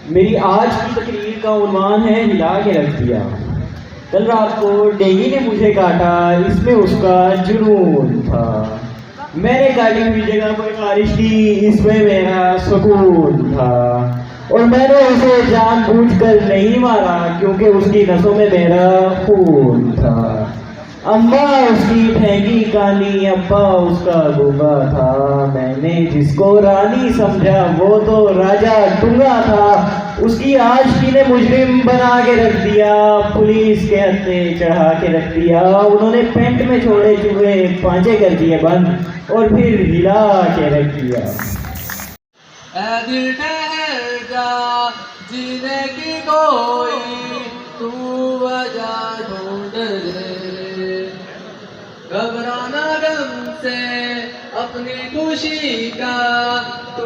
मेरी आज की तकरीर का उन्वान है हिला के रख दिया। कल रात को डेंगी ने मुझे काटा, इसमें उसका जुनून था। मैंने काटी हुई जगह पर खारिश की, इसमें मेरा सुकून था। और मैंने उसे जानबूझकर नहीं मारा क्योंकि उसकी नसों में मेरा खून था। अम्मा उसकी फेंकी कानी, अब्बा उसका गूंगा था। मैंने जिसको रानी समझा वो तो राजा डूंगा था। उसकी आशिकी ने मुजरिम बना के रख दिया, पुलिस के हत्थे चढ़ा के रख दिया। उन्होंने पेंट में छोड़े चूहे पांचे कर दिए बंद और फिर हिला के रख दिया। ऐ दिल ठहर जा, जीने की कोई तू वजह ढूंढ ले। घबराना गम से अपनी खुशी का तू।